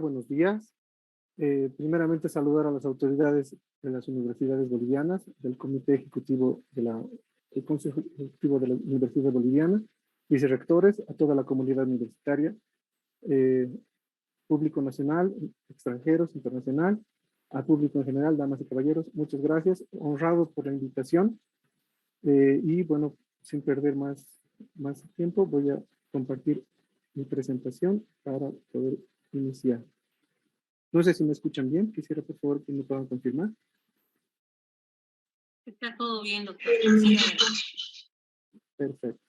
buenos días. Primeramente saludar a las autoridades de las universidades bolivianas, del Comité Ejecutivo del Consejo Ejecutivo de la Universidad Boliviana, vicerrectores, a toda la comunidad universitaria, público nacional, extranjeros, internacional, al público en general, damas y caballeros, muchas gracias, honrados por la invitación. Y bueno, sin perder más tiempo, voy a compartir mi presentación para poder iniciar. No sé si me escuchan bien, quisiera por favor que me puedan confirmar. Está todo bien, doctor. Sí, Perfecto.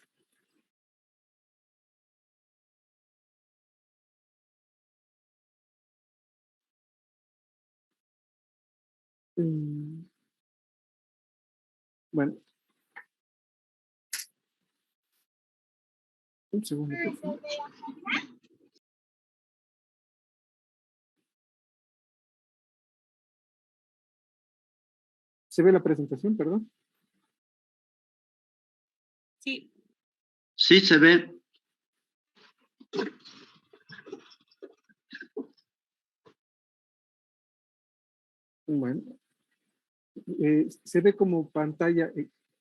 Bueno. Un segundo, por favor. ¿Se ve la presentación, perdón? sí. Sí, se ve. Bueno. ¿Se ve como pantalla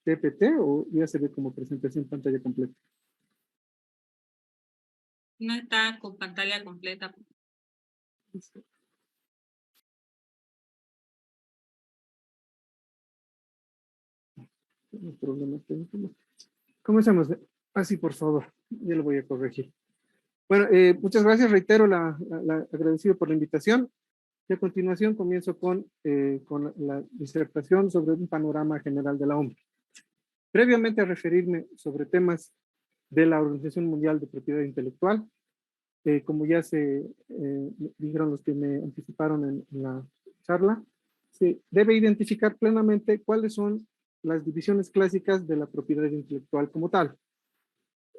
PPT o ya se ve como presentación pantalla completa? No está con pantalla completa. No hay problema. Comencemos. Así, por favor. Ya lo voy a corregir. Bueno, muchas gracias. Reitero agradecido por la invitación. Y a continuación comienzo con la disertación sobre un panorama general de la OMP. Previamente a referirme sobre temas de la Organización Mundial de Propiedad Intelectual, como ya se dijeron los que me anticiparon en la charla, se debe identificar plenamente cuáles son las divisiones clásicas de la propiedad intelectual como tal.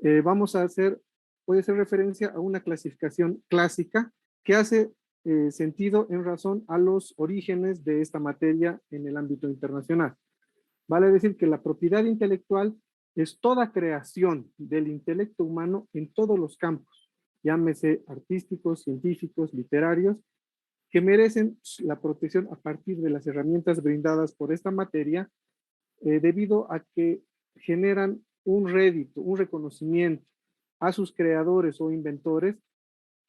Puede hacer referencia a una clasificación clásica que hace sentido en razón a los orígenes de esta materia en el ámbito internacional. Vale decir que la propiedad intelectual es toda creación del intelecto humano en todos los campos, llámese artísticos, científicos, literarios, que merecen la protección a partir de las herramientas brindadas por esta materia, debido a que generan un rédito, un reconocimiento a sus creadores o inventores,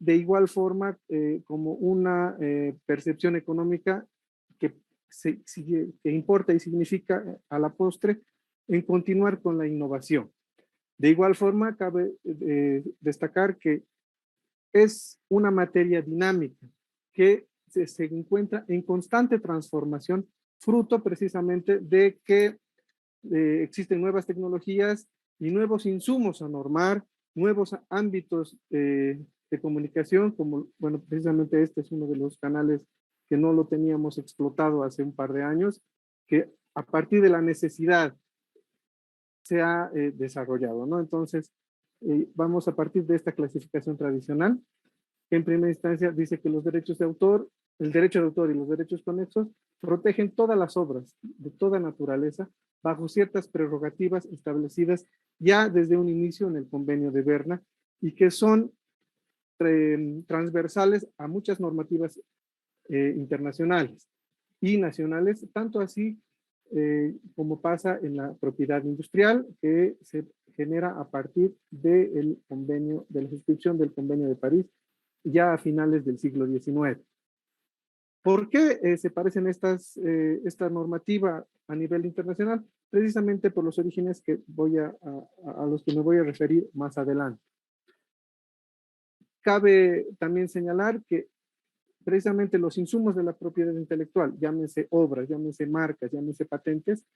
de igual forma como una percepción económica que importa y significa a la postre en continuar con la innovación. De igual forma, cabe destacar que es una materia dinámica que se encuentra en constante transformación, fruto precisamente de que existen nuevas tecnologías y nuevos insumos a normar, nuevos ámbitos de comunicación, como, bueno, precisamente este es uno de los canales que no lo teníamos explotado hace un par de años, que a partir de la necesidad se ha desarrollado, ¿no? Entonces, vamos a partir de esta clasificación tradicional, que en primera instancia dice que los derechos de autor, el derecho de autor y los derechos conexos protegen todas las obras de toda naturaleza bajo ciertas prerrogativas establecidas ya desde un inicio en el convenio de Berna y que son transversales a muchas normativas internacionales y nacionales, tanto así como pasa en la propiedad industrial, que se genera a partir del convenio, de la suscripción del convenio de París, ya a finales del siglo XIX. ¿Por qué se parecen esta normativa a nivel internacional? Precisamente por los orígenes que a los que me voy a referir más adelante. Cabe también señalar que precisamente los insumos de la propiedad intelectual, llámense obras, llámense marcas, llámense patentes,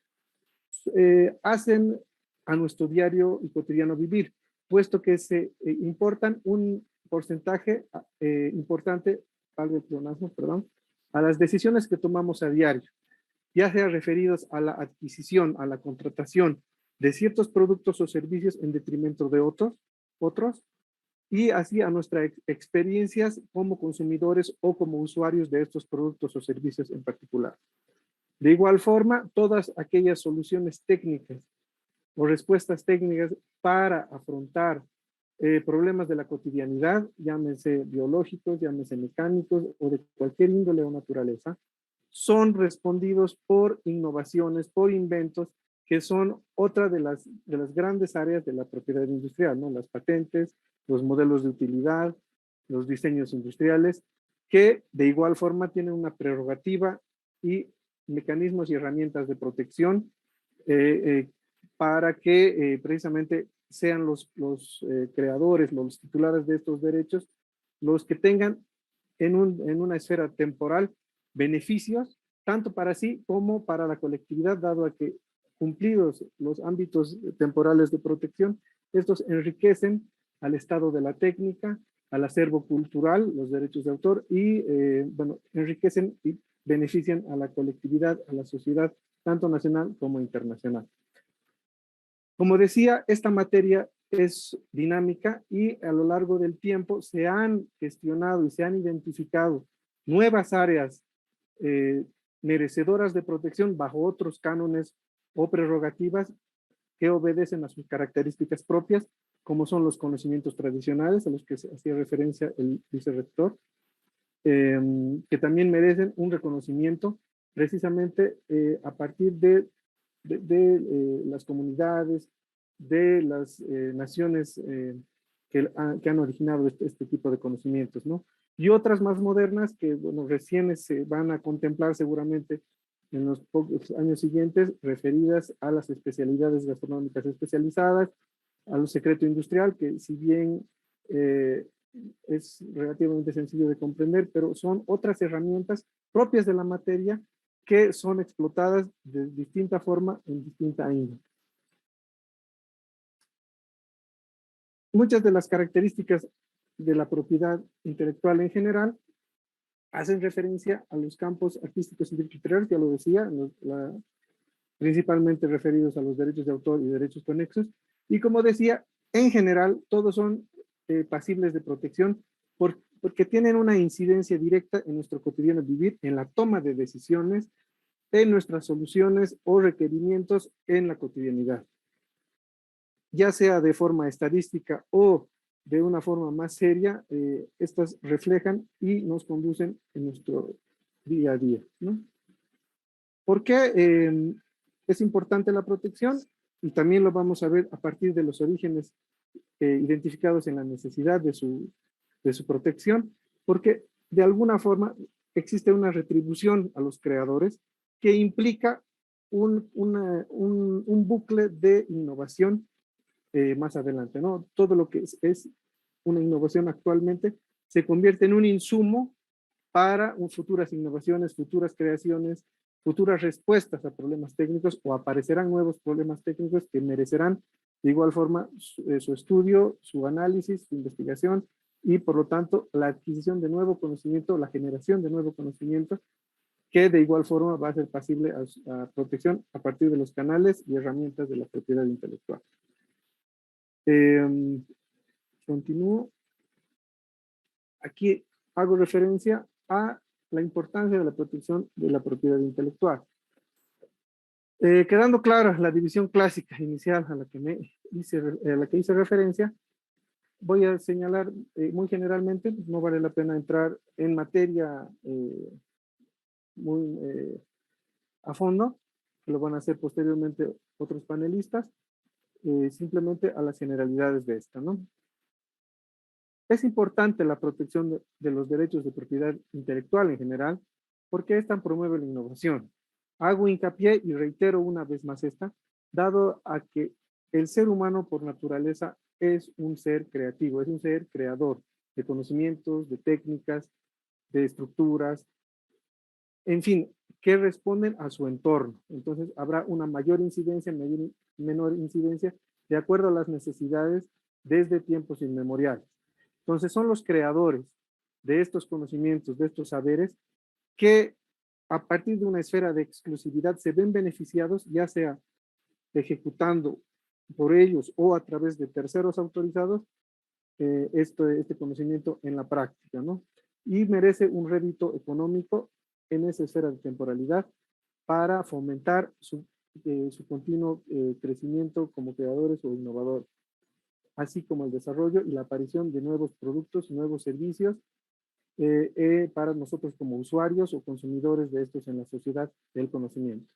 hacen a nuestro diario y cotidiano vivir, puesto que se importan un porcentaje importante, perdón, a las decisiones que tomamos a diario, ya sea referidos a la adquisición, a la contratación de ciertos productos o servicios en detrimento de otros, y así a nuestras experiencias como consumidores o como usuarios de estos productos o servicios en particular. De igual forma, todas aquellas soluciones técnicas o respuestas técnicas para afrontar problemas de la cotidianidad, llámese biológicos, llámese mecánicos o de cualquier índole o naturaleza, son respondidos por innovaciones, por inventos, que son otra de las grandes áreas de la propiedad industrial, ¿no? Las patentes, los modelos de utilidad, los diseños industriales, que de igual forma tienen una prerrogativa y mecanismos y herramientas de protección para que precisamente sean los creadores, los titulares de estos derechos, los que tengan en una esfera temporal beneficios, tanto para sí como para la colectividad, dado a que cumplidos los ámbitos temporales de protección, estos enriquecen al estado de la técnica, al acervo cultural, los derechos de autor, y bueno, enriquecen y benefician a la colectividad, a la sociedad, tanto nacional como internacional. Como decía, esta materia es dinámica y a lo largo del tiempo se han gestionado y se han identificado nuevas áreas merecedoras de protección bajo otros cánones o prerrogativas que obedecen a sus características propias, como son los conocimientos tradicionales a los que hacía referencia el vicerrector, que también merecen un reconocimiento precisamente a partir de las comunidades, de las naciones que han originado este tipo de conocimientos, ¿no? Y otras más modernas que, bueno, recién se van a contemplar seguramente en los pocos años siguientes, referidas a las especialidades gastronómicas especializadas, a lo secreto industrial, que si bien es relativamente sencillo de comprender, pero son otras herramientas propias de la materia que son explotadas de distinta forma en distinta índole. Muchas de las características de la propiedad intelectual en general hacen referencia a los campos artísticos y literarios, ya lo decía, principalmente referidos a los derechos de autor y derechos conexos, y como decía, en general todos son pasibles de protección porque tienen una incidencia directa en nuestro cotidiano vivir, en la toma de decisiones, en nuestras soluciones o requerimientos en la cotidianidad, ya sea de forma estadística o de una forma más seria. Estas reflejan y nos conducen en nuestro día a día, ¿no? ¿Por qué es importante la protección? Y también lo vamos a ver a partir de los orígenes identificados en la necesidad de su protección, porque de alguna forma existe una retribución a los creadores que implica un bucle de innovación más adelante, ¿no? Todo lo que es una innovación actualmente se convierte en un insumo para futuras innovaciones, futuras creaciones, futuras respuestas a problemas técnicos, o aparecerán nuevos problemas técnicos que merecerán de igual forma su estudio, su análisis, su investigación y por lo tanto la adquisición de nuevo conocimiento, la generación de nuevo conocimiento que de igual forma va a ser pasible a protección a partir de los canales y herramientas de la propiedad intelectual. Continúo. Aquí hago referencia a la importancia de la protección de la propiedad intelectual. Quedando clara la división clásica inicial a la que hice referencia, voy a señalar muy generalmente, no vale la pena entrar en materia muy a fondo, que lo van a hacer posteriormente otros panelistas, simplemente a las generalidades de esta, ¿no? Es importante la protección de los derechos de propiedad intelectual en general, porque esta promueve la innovación. Hago hincapié y reitero una vez más esta, dado a que el ser humano por naturaleza es un ser creativo, es un ser creador de conocimientos, de técnicas, de estructuras, en fin, que responden a su entorno. Entonces habrá una mayor incidencia, menor incidencia, de acuerdo a las necesidades desde tiempos inmemoriales. Entonces son los creadores de estos conocimientos, de estos saberes, que a partir de una esfera de exclusividad se ven beneficiados, ya sea ejecutando por ellos o a través de terceros autorizados, este conocimiento en la práctica, ¿no? Y merece un rédito económico en esa esfera de temporalidad para fomentar su continuo crecimiento como creadores o innovadores. así como el desarrollo y la aparición de nuevos productos, nuevos servicios para nosotros como usuarios o consumidores de estos en la sociedad del conocimiento.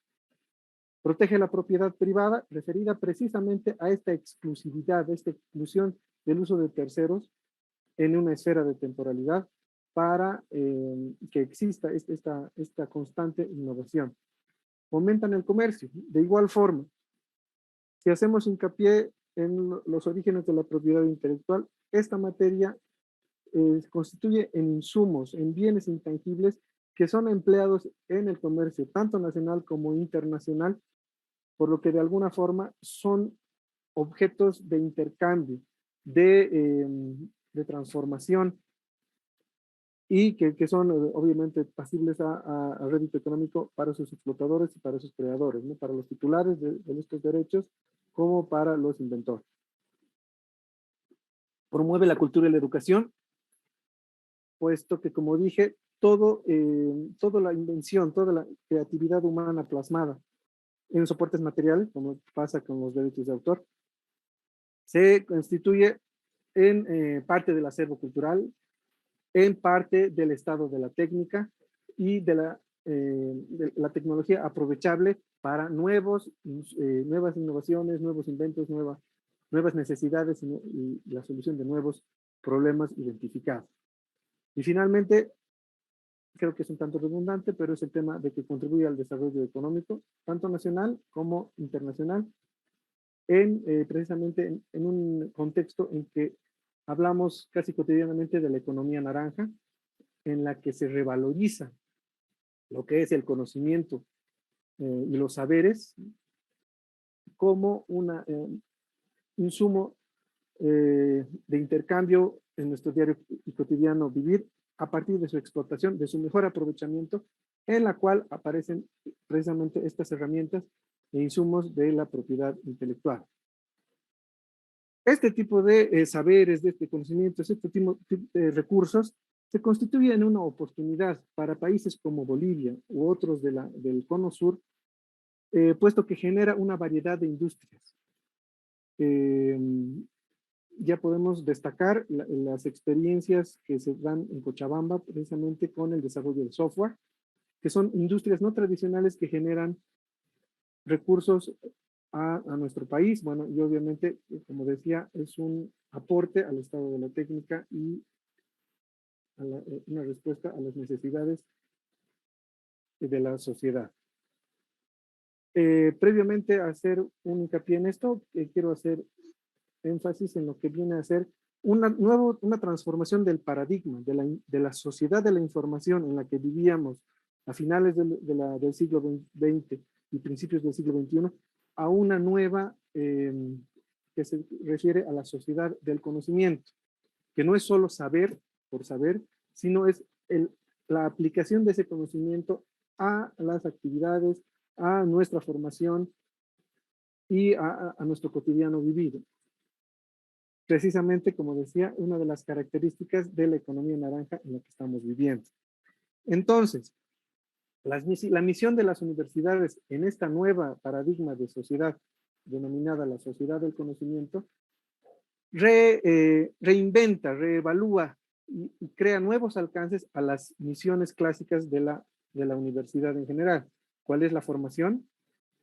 Protege la propiedad privada, referida precisamente a esta exclusividad, a esta exclusión del uso de terceros en una esfera de temporalidad para que exista esta constante innovación. Fomentan el comercio. De igual forma, si hacemos hincapié en los orígenes de la propiedad intelectual, esta materia constituye en insumos, en bienes intangibles que son empleados en el comercio, tanto nacional como internacional, por lo que de alguna forma son objetos de intercambio, de transformación, y que son obviamente pasibles a rédito económico para sus explotadores y para sus creadores, ¿no? Para los titulares de estos derechos como para los inventores. Promueve la cultura y la educación, puesto que, como dije, toda la invención, toda la creatividad humana plasmada en soportes materiales, como pasa con los derechos de autor, se constituye en parte del acervo cultural, en parte del estado de la técnica y de la tecnología aprovechable para nuevas innovaciones, nuevos inventos, nuevas necesidades y la solución de nuevos problemas identificados. Y finalmente, creo que es un tanto redundante, pero es el tema de que contribuye al desarrollo económico, tanto nacional como internacional, precisamente en un contexto en que hablamos casi cotidianamente de la economía naranja, en la que se revaloriza lo que es el conocimiento y los saberes como un insumo de intercambio en nuestro diario y cotidiano vivir a partir de su explotación, de su mejor aprovechamiento, en la cual aparecen precisamente estas herramientas e insumos de la propiedad intelectual. Este tipo de saberes, de este conocimiento, este tipo de recursos, se constituye en una oportunidad para países como Bolivia u otros del Cono Sur, puesto que genera una variedad de industrias. Ya podemos destacar las experiencias que se dan en Cochabamba, precisamente con el desarrollo del software, que son industrias no tradicionales que generan recursos a nuestro país. Bueno, y obviamente, como decía, es un aporte al estado de la técnica y una respuesta a las necesidades de la sociedad. Previamente a hacer un hincapié en esto, quiero hacer énfasis en lo que viene a ser una transformación del paradigma de la sociedad de la información en la que vivíamos a finales del siglo XX y principios del siglo XXI a una nueva que se refiere a la sociedad del conocimiento, que no es solo saber por saber, sino es la aplicación de ese conocimiento a las actividades, a nuestra formación y a nuestro cotidiano vivir. Precisamente, como decía, una de las características de la economía naranja en la que estamos viviendo. Entonces, la misión de las universidades en esta nueva paradigma de sociedad, denominada la sociedad del conocimiento, reinventa, reevalúa y crea nuevos alcances a las misiones clásicas de la universidad en general. ¿Cuál es la formación?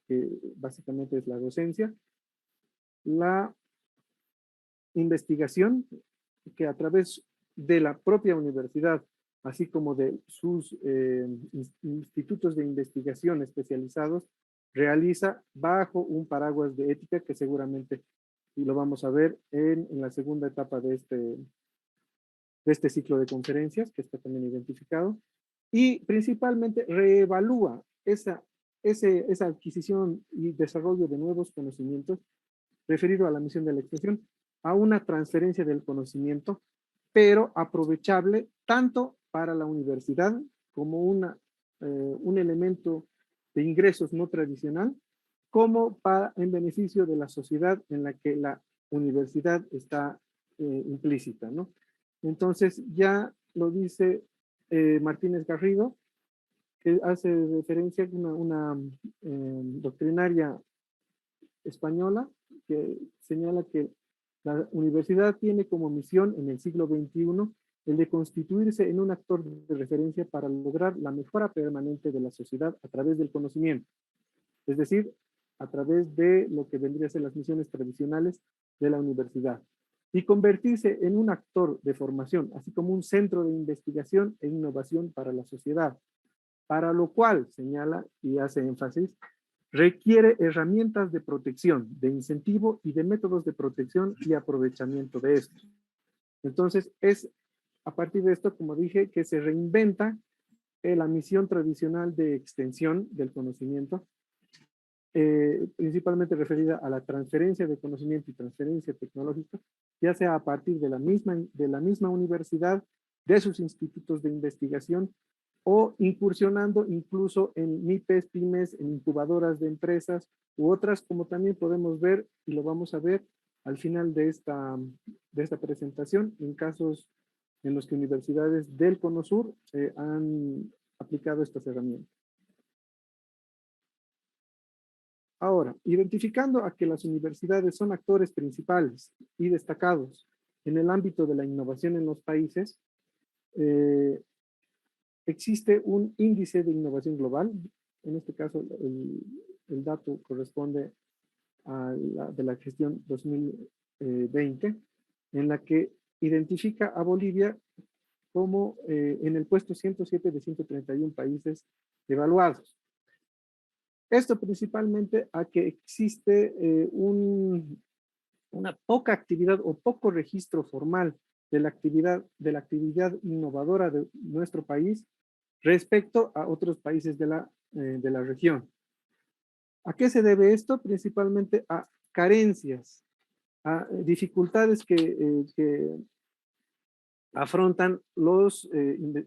Que básicamente es la docencia, la investigación, que a través de la propia universidad, así como de sus institutos de investigación especializados, realiza bajo un paraguas de ética que seguramente, y lo vamos a ver en la segunda etapa de este ciclo de conferencias, que está también identificado, y principalmente reevalúa esa adquisición y desarrollo de nuevos conocimientos referido a la misión de la extensión, a una transferencia del conocimiento, pero aprovechable tanto para la universidad como un elemento de ingresos no tradicional, como en beneficio de la sociedad en la que la universidad está implícita, ¿no? Entonces, ya lo dice Martínez Garrido, que hace referencia a una doctrinaria española que señala que La universidad tiene como misión en el siglo XXI el de constituirse en un actor de referencia para lograr la mejora permanente de la sociedad a través del conocimiento, es decir, a través de lo que vendría a ser las misiones tradicionales de la universidad, y convertirse en un actor de formación, así como un centro de investigación e innovación para la sociedad, para lo cual, señala y hace énfasis, requiere herramientas de protección, de incentivo y de métodos de protección y aprovechamiento de estos. Entonces, es a partir de esto, como dije, que se reinventa la misión tradicional de extensión del conocimiento, principalmente referida a la transferencia de conocimiento y transferencia tecnológica, ya sea a partir de la misma universidad, de sus institutos de investigación, o incursionando incluso en MIPES, pymes, en incubadoras de empresas u otras, como también podemos ver, y lo vamos a ver al final de esta presentación, en casos en los que universidades del Cono Sur han aplicado estas herramientas. Ahora, identificando a que las universidades son actores principales y destacados en el ámbito de la innovación en los países, existe un índice de innovación global. En este caso, el dato corresponde de la gestión 2020, en la que identifica a Bolivia como en el puesto 107 de 131 países evaluados. Esto principalmente a que existe una poca actividad o poco registro formal de la actividad innovadora de nuestro país respecto a otros países de la región. ¿A qué se debe esto? Principalmente a carencias, a dificultades que afrontan los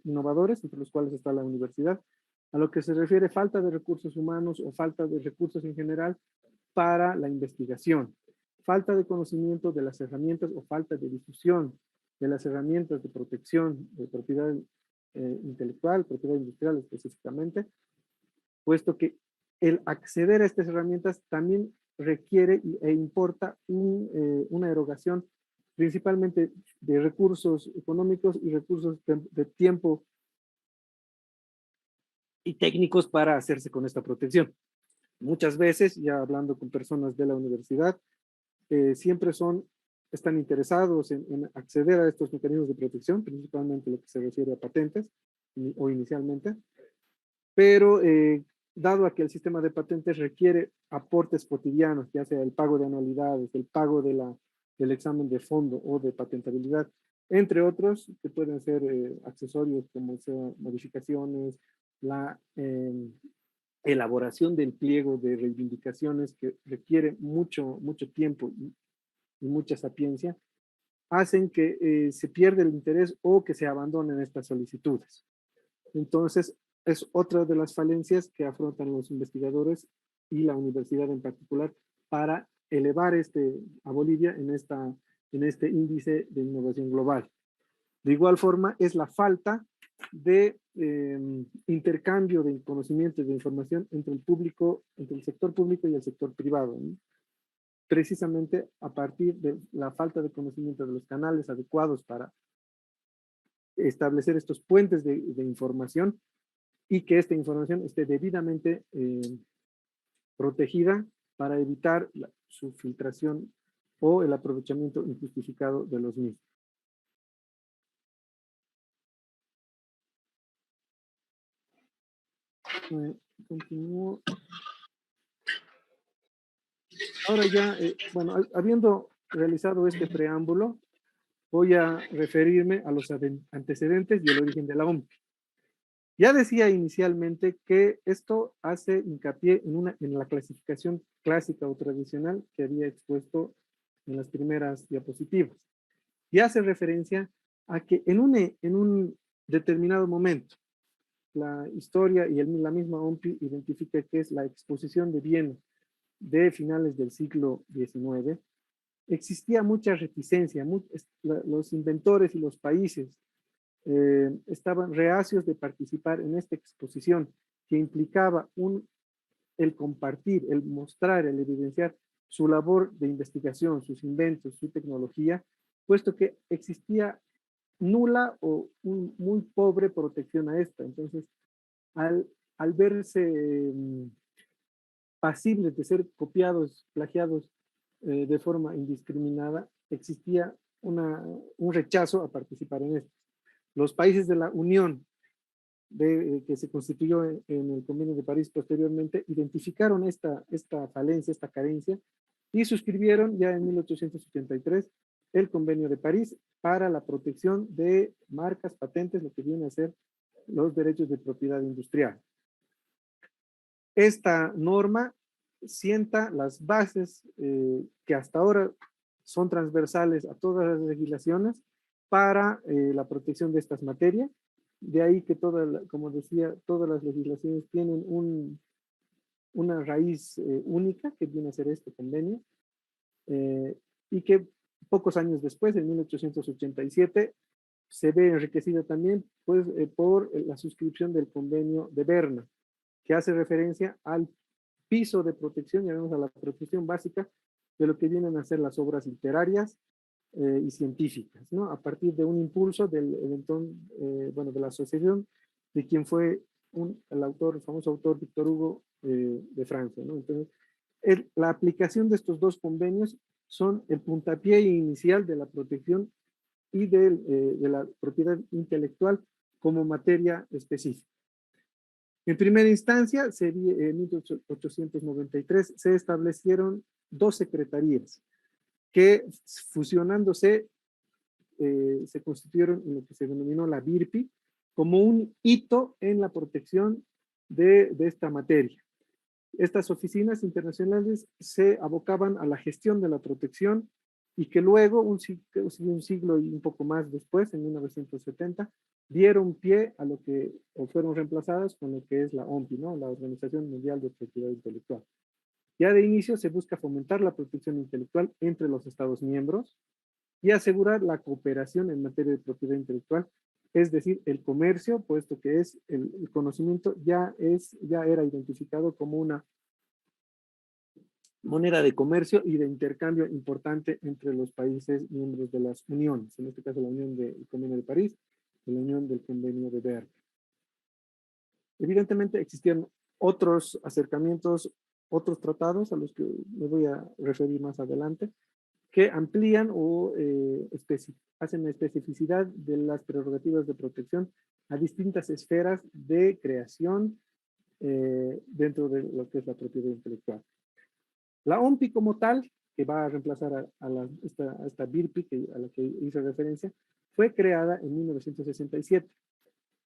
innovadores, entre los cuales está la universidad, a lo que se refiere falta de recursos humanos o falta de recursos en general para la investigación, falta de conocimiento de las herramientas o falta de difusión de las herramientas de protección de propiedad intelectual, propiedad industrial específicamente, puesto que el acceder a estas herramientas también requiere e importa una erogación principalmente de recursos económicos y recursos de tiempo y técnicos para hacerse con esta protección. Muchas veces, ya hablando con personas de la universidad, siempre están interesados en acceder a estos mecanismos de protección, principalmente lo que se refiere a patentes, o inicialmente, pero dado a que el sistema de patentes requiere aportes cotidianos, ya sea el pago de anualidades, el pago del examen de fondo o de patentabilidad, entre otros, que pueden ser accesorios como sea modificaciones, la elaboración del pliego de reivindicaciones que requiere mucho tiempo y mucha sapiencia, hacen que se pierda el interés o que se abandonen estas solicitudes. Entonces, es otra de las falencias que afrontan los investigadores y la universidad en particular para elevar a Bolivia en este índice de innovación global. De igual forma, es la falta de intercambio de conocimiento y de información entre el sector público y el sector privado, ¿no? Precisamente a partir de la falta de conocimiento de los canales adecuados para establecer estos puentes de información y que esta información esté debidamente protegida para evitar su filtración o el aprovechamiento injustificado de los mismos. Continúo. Ahora ya, bueno, habiendo realizado este preámbulo, voy a referirme a los antecedentes y el origen de la OMP. Ya decía inicialmente que esto hace hincapié en la clasificación clásica o tradicional que había expuesto en las primeras diapositivas. Y hace referencia a que en un determinado momento, la historia y la misma OMPI identifica que es la exposición de bienes de finales del siglo XIX, existía mucha reticencia, los inventores y los países estaban reacios de participar en esta exposición que implicaba el compartir, el mostrar, el evidenciar su labor de investigación, sus inventos, su tecnología, puesto que existía nula o muy pobre protección a esta. Entonces, al verse pasibles de ser copiados, plagiados de forma indiscriminada, existía un rechazo a participar en esto. Los países de la Unión, que se constituyó en el Convenio de París posteriormente, identificaron esta falencia, esta carencia, y suscribieron ya en 1883 el Convenio de París para la protección de marcas, patentes, lo que viene a ser los derechos de propiedad industrial. Esta norma sienta las bases que hasta ahora son transversales a todas las legislaciones para la protección de estas materias. De ahí que, como decía, todas las legislaciones tienen una raíz única, que viene a ser este convenio, y que pocos años después, en 1887, se ve enriquecida también pues, por la suscripción del convenio de Berna, que hace referencia al piso de protección, llamemos a la protección básica de lo que vienen a ser las obras literarias y científicas, ¿no? A partir de un impulso de la asociación de quien fue el famoso autor Víctor Hugo de Francia, ¿no? Entonces, la aplicación de estos dos convenios son el puntapié inicial de la protección y de la propiedad intelectual como materia específica. En primera instancia, en 1893, se establecieron dos secretarías que, fusionándose, se constituyeron en lo que se denominó la BIRPI como un hito en la protección de esta materia. Estas oficinas internacionales se abocaban a la gestión de la protección y que luego, un siglo y un poco más después, en 1970, dieron pie a lo que, o fueron reemplazadas con lo que es la OMPI, ¿no? La Organización Mundial de Propiedad Intelectual. Ya de inicio se busca fomentar la protección intelectual entre los Estados miembros y asegurar la cooperación en materia de propiedad intelectual, es decir, el comercio, puesto que el conocimiento ya era identificado como una moneda de comercio y de intercambio importante entre los países miembros de las uniones, en este caso la Unión del Convenio de París y la Unión del Convenio de Berna. Evidentemente existían otros acercamientos, otros tratados a los que me voy a referir más adelante, que amplían o hacen la especificidad de las prerrogativas de protección a distintas esferas de creación dentro de lo que es la propiedad intelectual. La OMPI como tal, que va a reemplazar a esta BIRPI a la que hice referencia, fue creada en 1967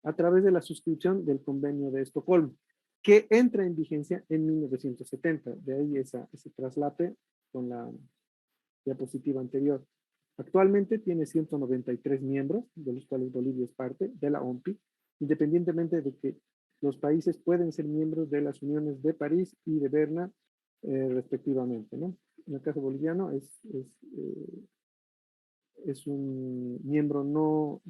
a través de la suscripción del Convenio de Estocolmo, que entra en vigencia en 1970. De ahí ese traslape con la diapositiva anterior. Actualmente tiene 193 miembros, de los cuales Bolivia es parte de la OMPI, independientemente de que los países pueden ser miembros de las uniones de París y de Berna, respectivamente, ¿no? En el caso boliviano es un miembro no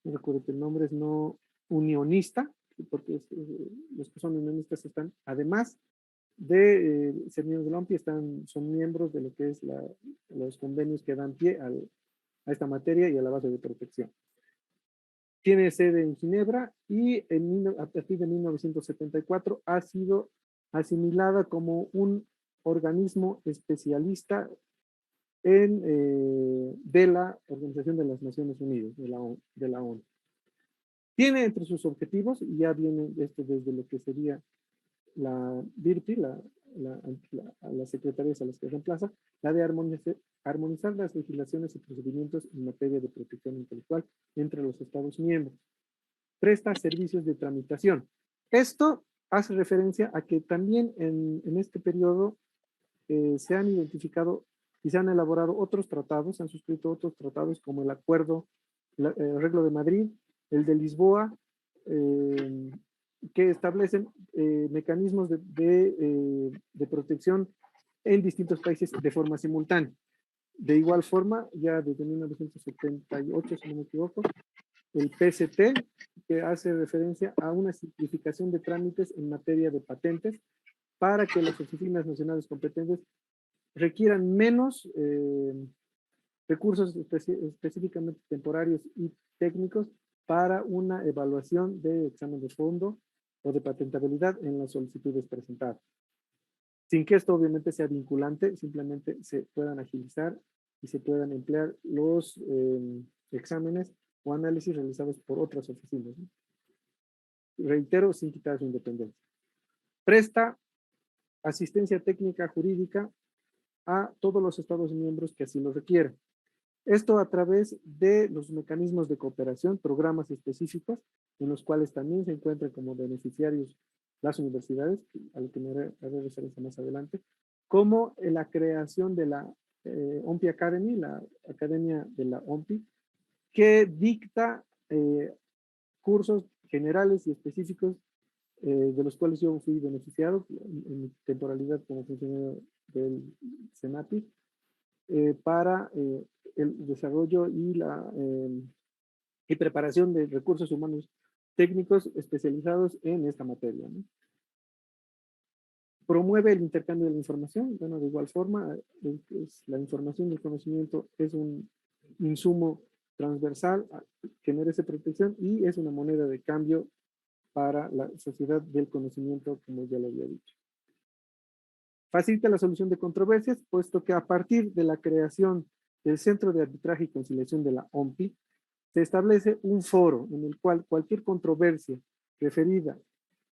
recuerdo que el nombre es no unionista, porque los que son unionistas están, además de ser miembros de la OMPI, son miembros de lo que es los convenios que dan pie a esta materia y a la base de protección. Tiene sede en Ginebra y a partir de 1974 ha sido asimilada como un organismo especialista de la Organización de las Naciones Unidas, de la ONU. Tiene entre sus objetivos, y ya viene esto desde lo que sería la BIRPI, las secretarías a las que reemplaza, la de armonizar las legislaciones y procedimientos en materia de protección intelectual entre los Estados miembros. Presta servicios de tramitación. Esto hace referencia a que también en este periodo se han identificado y se han elaborado otros tratados, se han suscrito otros tratados como el Arreglo de Madrid, el de Lisboa, que establecen mecanismos de protección en distintos países de forma simultánea. De igual forma, ya desde 1978, si no me equivoco, el PCT, que hace referencia a una simplificación de trámites en materia de patentes para que las oficinas nacionales competentes requieran menos recursos específicamente temporarios y técnicos para una evaluación de examen de fondo o de patentabilidad en las solicitudes presentadas. Sin que esto obviamente sea vinculante, simplemente se puedan agilizar y se puedan emplear los exámenes o análisis realizados por otras oficinas, ¿no? Reitero, sin quitar su independencia. Presta asistencia técnica jurídica a todos los Estados miembros que así lo requieran. Esto a través de los mecanismos de cooperación, programas específicos, en los cuales también se encuentran como beneficiarios las universidades, a lo que me haré referencia más adelante, como la creación de la OMPI Academy, la academia de la OMPI, que dicta cursos generales y específicos de los cuales yo fui beneficiado en mi temporalidad como funcionario del CENAPI, para el desarrollo y preparación de recursos humanos técnicos especializados en esta materia, ¿no? Promueve el intercambio de la información. Bueno, de igual forma, la información y el conocimiento es un insumo transversal que merece protección y es una moneda de cambio para la sociedad del conocimiento, como ya lo había dicho. Facilita la solución de controversias, puesto que a partir de la creación del Centro de Arbitraje y Conciliación de la OMPI, se establece un foro en el cual cualquier controversia referida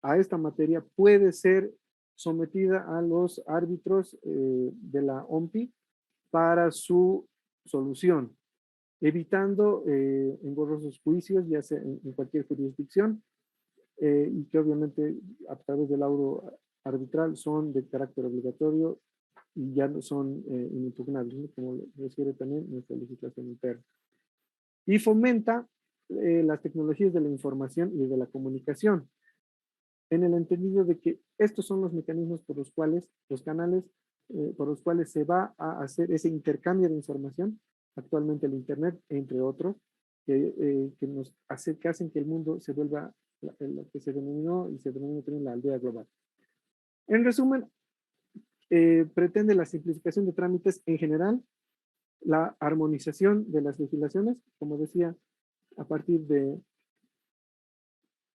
a esta materia puede ser sometida a los árbitros de la OMPI para su solución, evitando engorrosos juicios, ya sea en cualquier jurisdicción, y que obviamente a través del laudo arbitral son de carácter obligatorio y ya no son inimpugnables, ¿no? Como refiere también nuestra legislación interna. Y fomenta las tecnologías de la información y de la comunicación, en el entendido de que estos son los mecanismos por los cuales, los canales por los cuales se va a hacer ese intercambio de información, actualmente el Internet, entre otros, que hacen que el mundo se vuelva lo que se denominó y se denomina también la aldea global. En resumen, pretende la simplificación de trámites en general, la armonización de las legislaciones, como decía, a partir de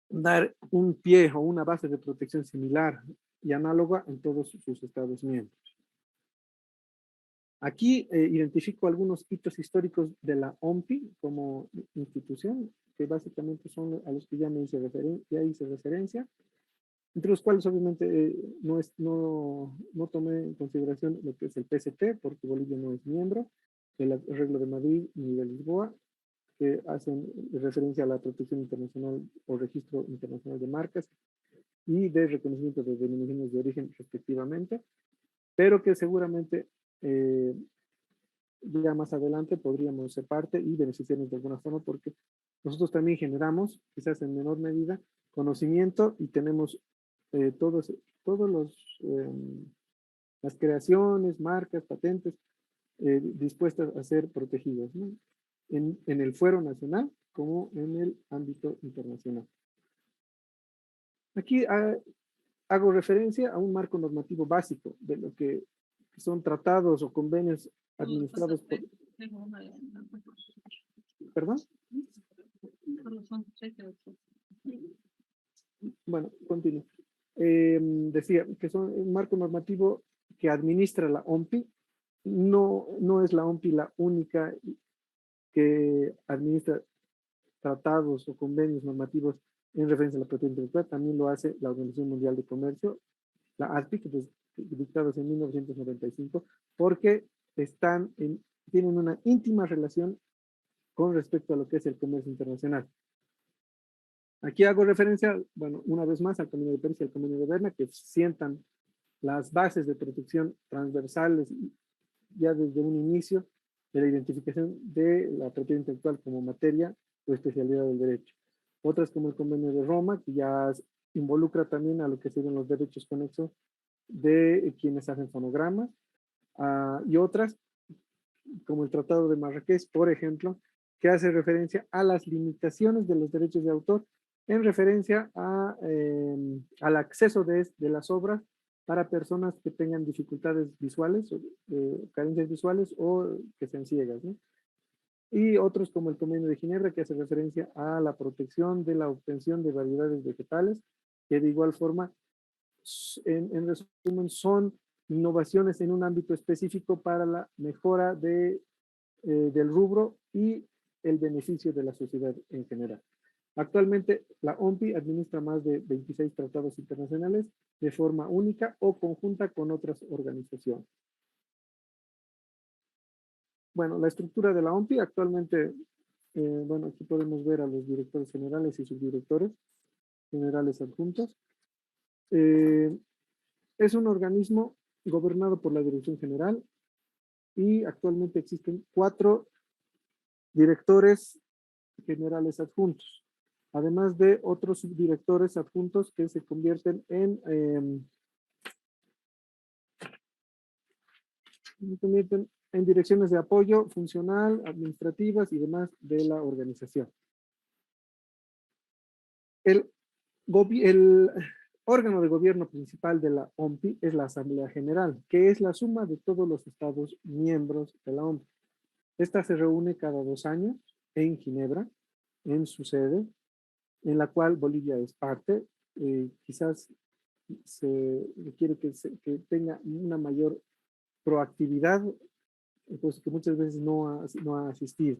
dar un pie o una base de protección similar y análoga en todos sus Estados miembros. Aquí identifico algunos hitos históricos de la OMPI como institución, que básicamente son a los que ya hice referencia, entre los cuales obviamente no tomé en consideración lo que es el PCT, porque Bolivia no es miembro del Arreglo de Madrid ni de Lisboa, que hacen referencia a la protección internacional o registro internacional de marcas y de reconocimiento de denominaciones de origen respectivamente, pero que seguramente ya más adelante podríamos ser parte y beneficiarnos de alguna forma, porque nosotros también generamos, quizás en menor medida, conocimiento y tenemos todos las creaciones, marcas, patentes dispuestas a ser protegidas, ¿no? En el fuero nacional como en el ámbito internacional. Aquí hago referencia a un marco normativo básico de lo que son tratados o convenios administrados por... ¿Perdón? Bueno, continúo. Decía que son un marco normativo que administra la OMPI. No es la OMPI la única que administra tratados o convenios normativos en referencia a la propiedad intelectual. También lo hace la Organización Mundial de Comercio, la ASPIC, dictados en 1995, porque tienen una íntima relación con respecto a lo que es el comercio internacional. Aquí hago referencia, bueno, una vez más al Convenio de París y al Convenio de Berna, que sientan las bases de protección transversales ya desde un inicio de la identificación de la propiedad intelectual como materia o especialidad del derecho. Otras como el Convenio de Roma, que ya involucra también a lo que serían los derechos conexos de quienes hacen fonogramas, y otras como el Tratado de Marrakech, por ejemplo, que hace referencia a las limitaciones de los derechos de autor en referencia al acceso de las obras para personas que tengan dificultades visuales, carencias visuales o que sean ciegas, ¿no? Y otros como el Convenio de Ginebra, que hace referencia a la protección de la obtención de variedades vegetales, que de igual forma, en resumen, son innovaciones en un ámbito específico para la mejora del rubro y el beneficio de la sociedad en general. Actualmente, la OMPI administra más de 26 tratados internacionales de forma única o conjunta con otras organizaciones. Bueno, la estructura de la OMPI actualmente, bueno, aquí podemos ver a los directores generales y subdirectores generales adjuntos. Es un organismo gobernado por la Dirección General y actualmente existen 4 directores generales adjuntos, además de otros subdirectores adjuntos que se convierten en direcciones de apoyo funcional, administrativas y demás de la organización. El órgano de gobierno principal de la OMPI es la Asamblea General, que es la suma de todos los estados miembros de la OMPI. Esta se reúne cada 2 años en Ginebra, en su sede, en la cual Bolivia es parte. Quizás se requiere que tenga una mayor proactividad, pues que muchas veces no ha asistido.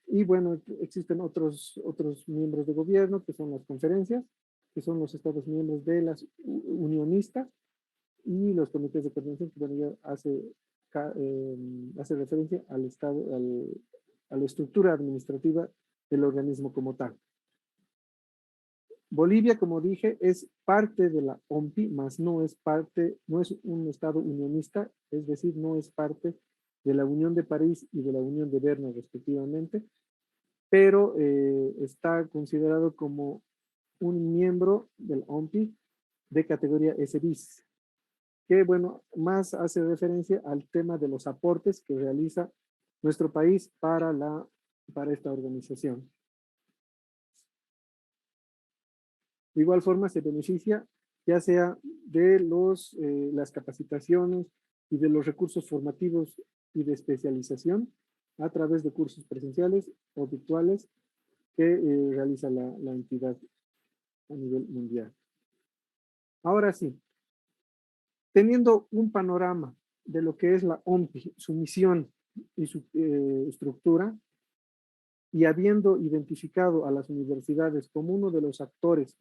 Y bueno, existen otros miembros de gobierno, que son las conferencias, que son los estados miembros de las unionistas, y los comités de coordinación, que bueno, ya hace referencia al estado, a la estructura administrativa del organismo como tal. Bolivia, como dije, es parte de la OMPI, mas no es un estado unionista, es decir, no es parte de la Unión de París y de la Unión de Berna, respectivamente, pero está considerado como un miembro del OMPI de categoría S bis, que bueno, más hace referencia al tema de los aportes que realiza nuestro país para esta organización. De igual forma se beneficia ya sea de las capacitaciones y de los recursos formativos y de especialización a través de cursos presenciales o virtuales que realiza la entidad a nivel mundial. Ahora sí, teniendo un panorama de lo que es la OMPI, su misión y su estructura, y habiendo identificado a las universidades como uno de los actores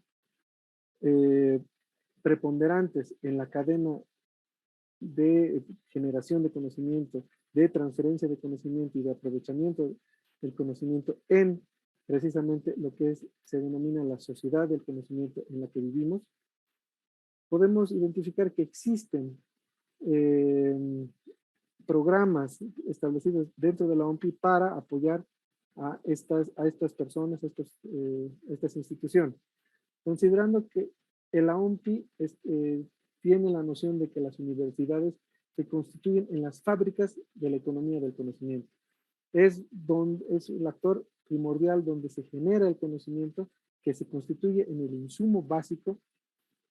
preponderantes en la cadena de generación de conocimiento, de transferencia de conocimiento y de aprovechamiento del conocimiento en precisamente lo que se denomina la sociedad del conocimiento en la que vivimos, podemos identificar que existen programas establecidos dentro de la OMPI para apoyar a estas personas, a estas instituciones, considerando que la OMPI tiene la noción de que las universidades se constituyen en las fábricas de la economía del conocimiento. Es el actor primordial donde se genera el conocimiento que se constituye en el insumo básico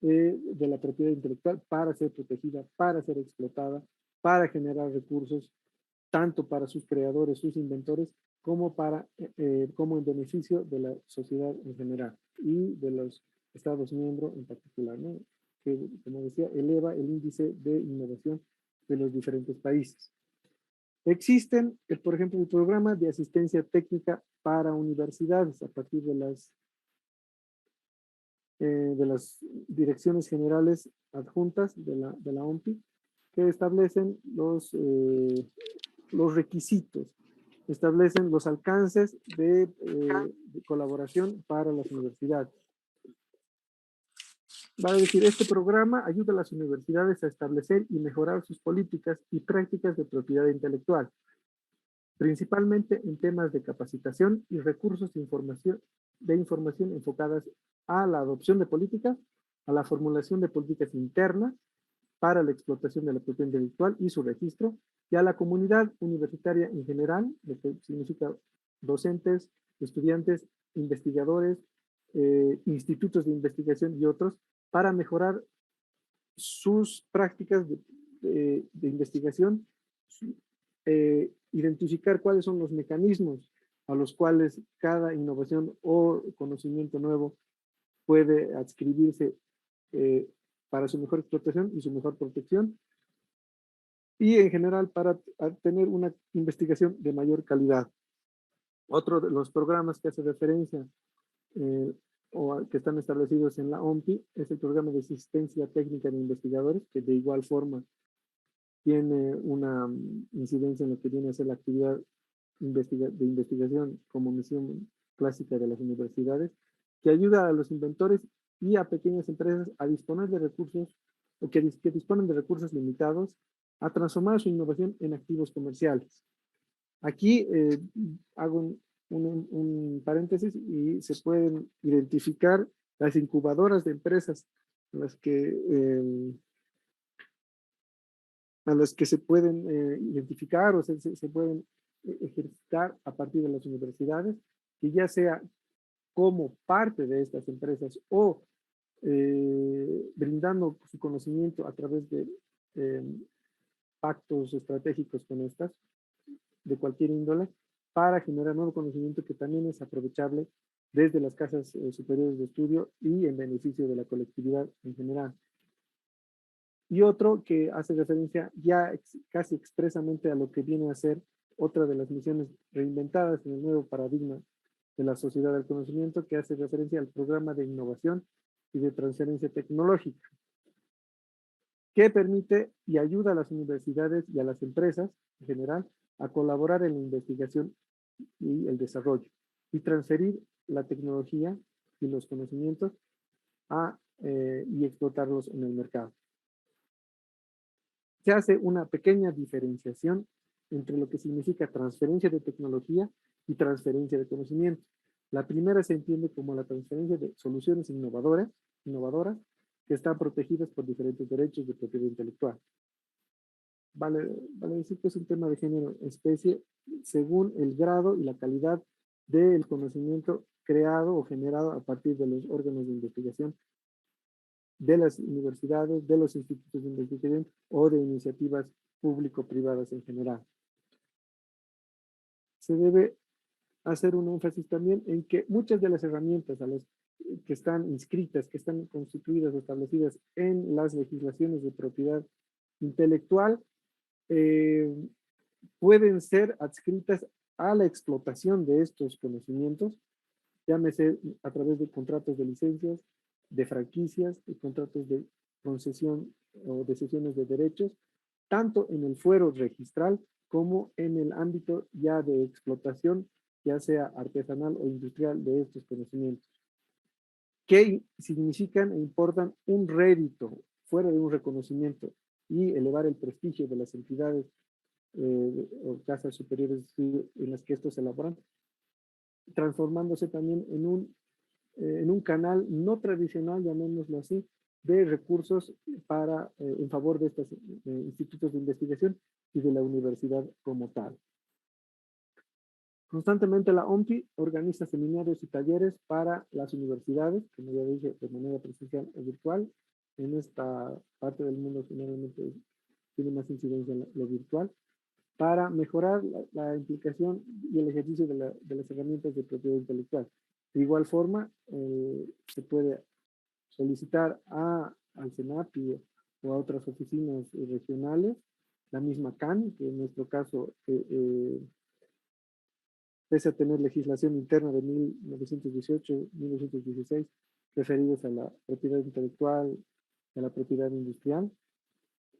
de la propiedad intelectual para ser protegida, para ser explotada, para generar recursos, tanto para sus creadores, sus inventores, como en beneficio de la sociedad en general y de los Estados miembros en particular, ¿no? Que, como decía, eleva el índice de innovación de los diferentes países. Existen, por ejemplo, el programa de asistencia técnica para universidades a partir de las direcciones generales adjuntas de la OMPI, que establecen los requisitos, establecen los alcances de colaboración para las universidades. Vale decir, este programa ayuda a las universidades a establecer y mejorar sus políticas y prácticas de propiedad intelectual, principalmente en temas de capacitación y recursos de información enfocadas a la adopción de políticas, a la formulación de políticas internas para la explotación de la propiedad intelectual y su registro, y a la comunidad universitaria en general, lo que significa docentes, estudiantes, investigadores, institutos de investigación y otros, para mejorar sus prácticas de investigación, identificar cuáles son los mecanismos a los cuales cada innovación o conocimiento nuevo puede adscribirse para su mejor explotación y su mejor protección, y en general para tener una investigación de mayor calidad. Otro de los programas que hace referencia o que están establecidos en la OMPI es el programa de asistencia técnica de investigadores, que de igual forma tiene una incidencia en lo que viene a ser la actividad de investigación como misión clásica de las universidades, que ayuda a los inventores y a pequeñas empresas a disponer de recursos, o que disponen de recursos limitados, a transformar su innovación en activos comerciales. Aquí hago un paréntesis y se pueden identificar las incubadoras de empresas a las que se pueden identificar o se pueden ejercitar a partir de las universidades, que ya sea como parte de estas empresas o brindando su conocimiento a través de pactos estratégicos con estas, de cualquier índole, para generar nuevo conocimiento que también es aprovechable desde las casas superiores de estudio y en beneficio de la colectividad en general. Y otro que hace referencia ya casi expresamente a lo que viene a ser otra de las misiones reinventadas en el nuevo paradigma de la sociedad del conocimiento, que hace referencia al programa de innovación y de transferencia tecnológica, que permite y ayuda a las universidades y a las empresas en general a colaborar en la investigación y el desarrollo y transferir la tecnología y los conocimientos y explotarlos en el mercado. Se hace una pequeña diferenciación entre lo que significa transferencia de tecnología y transferencia de conocimiento. La primera se entiende como la transferencia de soluciones innovadoras que están protegidas por diferentes derechos de propiedad intelectual. Vale decir que es un tema de género especie según el grado y la calidad del conocimiento creado o generado a partir de los órganos de investigación de las universidades, de los institutos de investigación o de iniciativas público-privadas en general. Se debe hacer un énfasis también en que muchas de las herramientas a las que están inscritas, que están constituidas, establecidas en las legislaciones de propiedad intelectual, pueden ser adscritas a la explotación de estos conocimientos, llámese a través de contratos de licencias, de franquicias, de contratos de concesión o de cesiones de derechos, tanto en el fuero registral como en el ámbito ya de explotación, ya sea artesanal o industrial, de estos conocimientos, que significan e importan un rédito fuera de un reconocimiento y elevar el prestigio de las entidades o casas superiores de estudio en las que estos se elaboran, transformándose también en un canal no tradicional, llamémoslo así, de recursos en favor de estos institutos de investigación y de la universidad como tal. Constantemente la OMPI organiza seminarios y talleres para las universidades, como ya dije, de manera presencial o virtual. En esta parte del mundo generalmente tiene más incidencia en lo virtual, para mejorar la implicación y el ejercicio de las herramientas de propiedad intelectual. De igual forma, se puede solicitar al SENAPI o a otras oficinas regionales, la misma CAN, que en nuestro caso, pese a tener legislación interna de 1918-1916, referidos a la propiedad intelectual, a la propiedad industrial,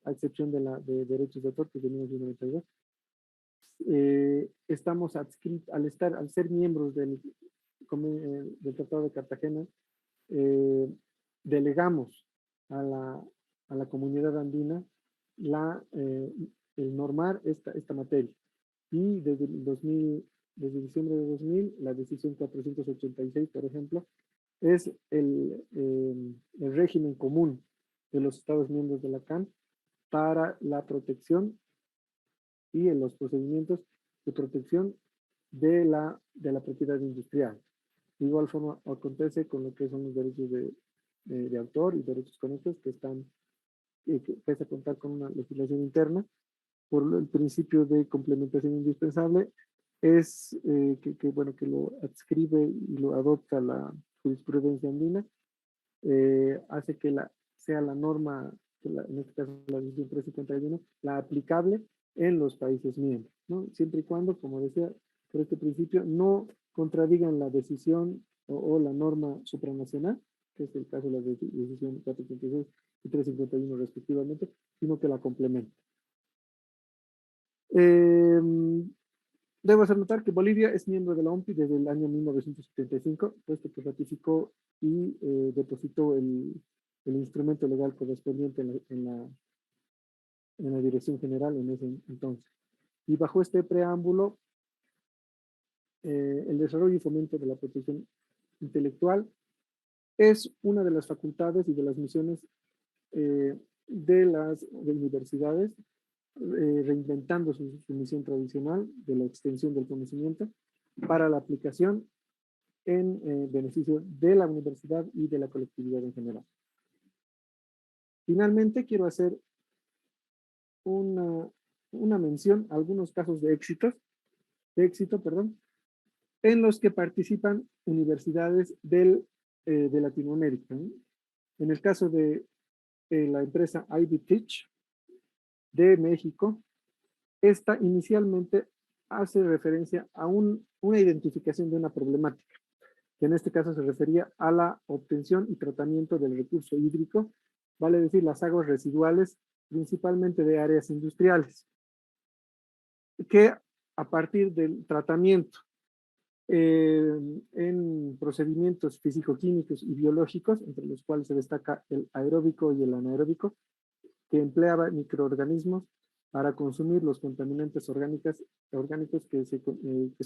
a excepción de derechos de autor, que es de 1992, estamos adscritos, al ser miembros del Tratado de Cartagena, delegamos a la comunidad andina el normar esta materia. Y desde diciembre de 2000, la decisión 486, por ejemplo, es el régimen común de los Estados miembros de la CAN para la protección y en los procedimientos de protección de la propiedad industrial. De igual forma acontece con lo que son los derechos de autor y derechos conexos, que están que pese a contar con una legislación interna, por el principio de complementación indispensable, es bueno, que lo adscribe y lo adopta la jurisprudencia andina, hace que sea la norma, en este caso la 1351, la aplicable en los países miembros, ¿no? Siempre y cuando, como decía, por este principio, no contradigan la decisión o la norma supranacional, que es el caso de la decisión 436 y 351 respectivamente, sino que la complementen. Debo hacer notar que Bolivia es miembro de la OMPI desde el año 1975, puesto que ratificó y depositó el instrumento legal correspondiente en la Dirección General en ese entonces. Y bajo este preámbulo, el desarrollo y fomento de la protección intelectual es una de las facultades y de las misiones de las universidades, reinventando su misión tradicional de la extensión del conocimiento para la aplicación en beneficio de la universidad y de la colectividad en general. Finalmente, quiero hacer una mención a algunos casos de éxito, en los que participan universidades de Latinoamérica, ¿no? En el caso de la empresa Ivy Teach de México, esta inicialmente hace referencia a una identificación de una problemática, que en este caso se refería a la obtención y tratamiento del recurso hídrico, vale decir las aguas residuales, principalmente de áreas industriales, que a partir del tratamiento en procedimientos físico-químicos y biológicos, entre los cuales se destaca el aeróbico y el anaeróbico, que empleaba microorganismos para consumir los contaminantes orgánicos que se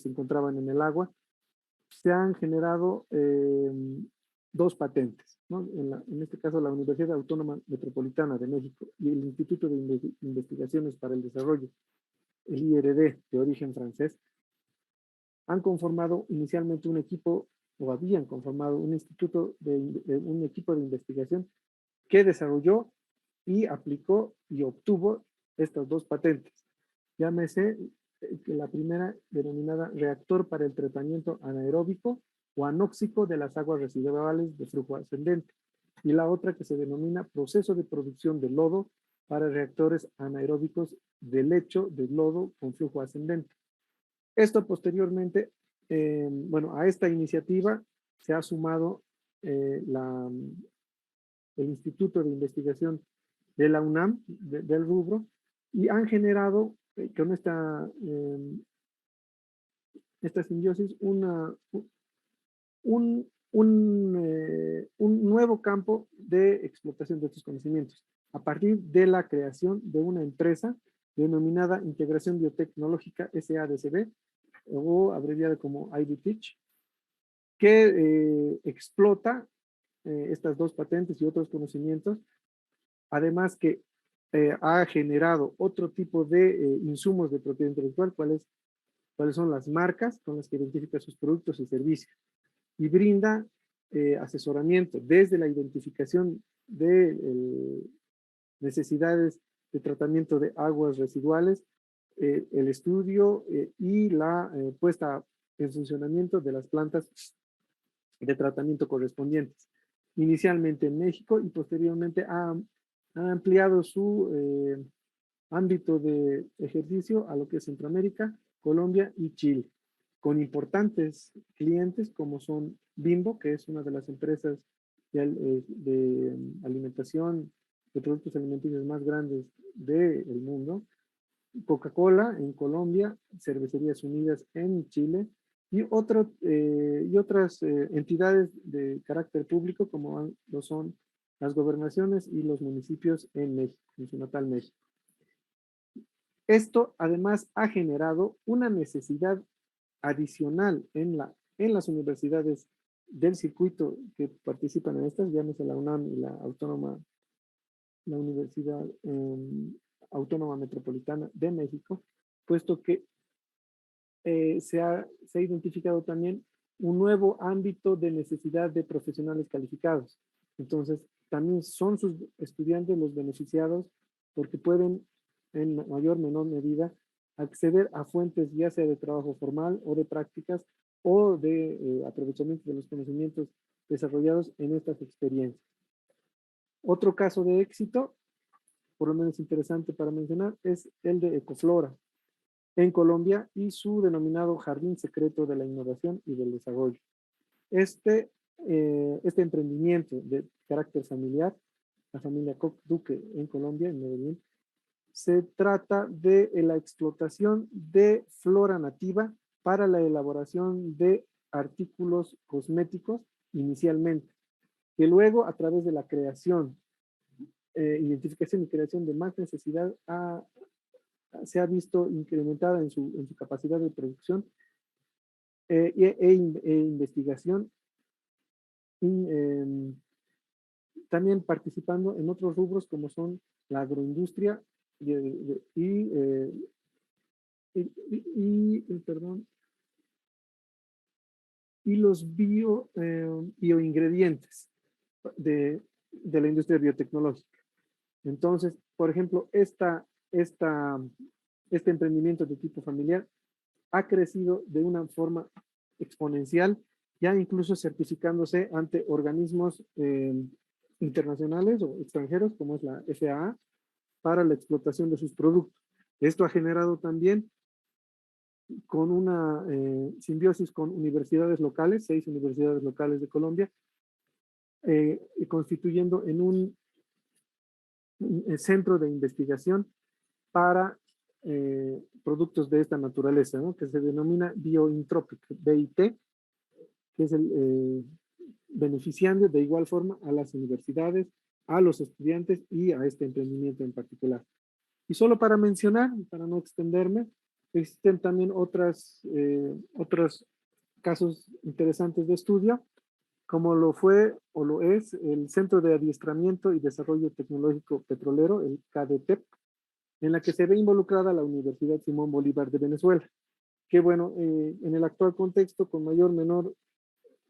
encontraban en el agua. Se han generado dos patentes, ¿no? En este caso, la Universidad Autónoma Metropolitana de México y el Instituto de Investigaciones para el Desarrollo, el IRD, de origen francés, han conformado inicialmente un equipo, o habían conformado un equipo de investigación que desarrolló y aplicó y obtuvo estas dos patentes. Llámese que la primera denominada reactor para el tratamiento anaeróbico o anóxico de las aguas residuales de flujo ascendente, y la otra que se denomina proceso de producción de lodo para reactores anaeróbicos de lecho de lodo con flujo ascendente. Esto posteriormente, bueno, a esta iniciativa se ha sumado el Instituto de Investigación de la UNAM, del rubro, y han generado con esta simbiosis un nuevo campo de explotación de estos conocimientos, a partir de la creación de una empresa denominada Integración Biotecnológica SADCB, o abreviada como Ivy Teach, que explota estas dos patentes y otros conocimientos, además que ha generado otro tipo de insumos de propiedad intelectual, cuáles son las marcas con las que identifica sus productos y servicios, y brinda asesoramiento desde la identificación de necesidades de tratamiento de aguas residuales, el estudio y la puesta en funcionamiento de las plantas de tratamiento correspondientes, inicialmente en México, y posteriormente ha ampliado su ámbito de ejercicio a lo que es Centroamérica, Colombia y Chile, con importantes clientes como son Bimbo, que es una de las empresas de alimentación, de productos alimenticios más grandes del mundo, Coca-Cola en Colombia, Cervecerías Unidas en Chile, y otras entidades de carácter público como lo son las gobernaciones y los municipios en México, en su natal México. Esto además ha generado una necesidad adicional en las universidades del circuito que participan en estas, llámese la UNAM y la Universidad Autónoma Metropolitana de México, puesto que se ha identificado también un nuevo ámbito de necesidad de profesionales calificados. Entonces, también son sus estudiantes los beneficiados porque pueden, en mayor o menor medida, acceder a fuentes ya sea de trabajo formal o de prácticas o de aprovechamiento de los conocimientos desarrollados en estas experiencias. Otro caso de éxito, por lo menos interesante para mencionar, es el de Ecoflora en Colombia y su denominado Jardín Secreto de la Innovación y del Desarrollo. Este emprendimiento de carácter familiar, la familia Koch Duque en Colombia, en Medellín, se trata de la explotación de flora nativa para la elaboración de artículos cosméticos inicialmente, que luego a través de la creación, identificación y creación de más necesidad se ha visto incrementada en su capacidad de producción e investigación, también participando en otros rubros como son la agroindustria y los bioingredientes de la industria biotecnológica. Entonces, por ejemplo, este emprendimiento de tipo familiar ha crecido de una forma exponencial, ya incluso certificándose ante organismos internacionales o extranjeros, como es la FAA, para la explotación de sus productos. Esto ha generado también con una simbiosis con universidades locales, 6 universidades locales de Colombia, constituyendo en un centro de investigación para productos de esta naturaleza, ¿no? Que se denomina Biointropic, BIT, que es el beneficiando de igual forma a las universidades, a los estudiantes y a este emprendimiento en particular. Y solo para mencionar, para no extenderme, existen también otros casos interesantes de estudio, como lo fue o lo es el Centro de Adiestramiento y Desarrollo Tecnológico Petrolero, el CADETEP, en la que se ve involucrada la Universidad Simón Bolívar de Venezuela, que bueno, en el actual contexto, con mayor o menor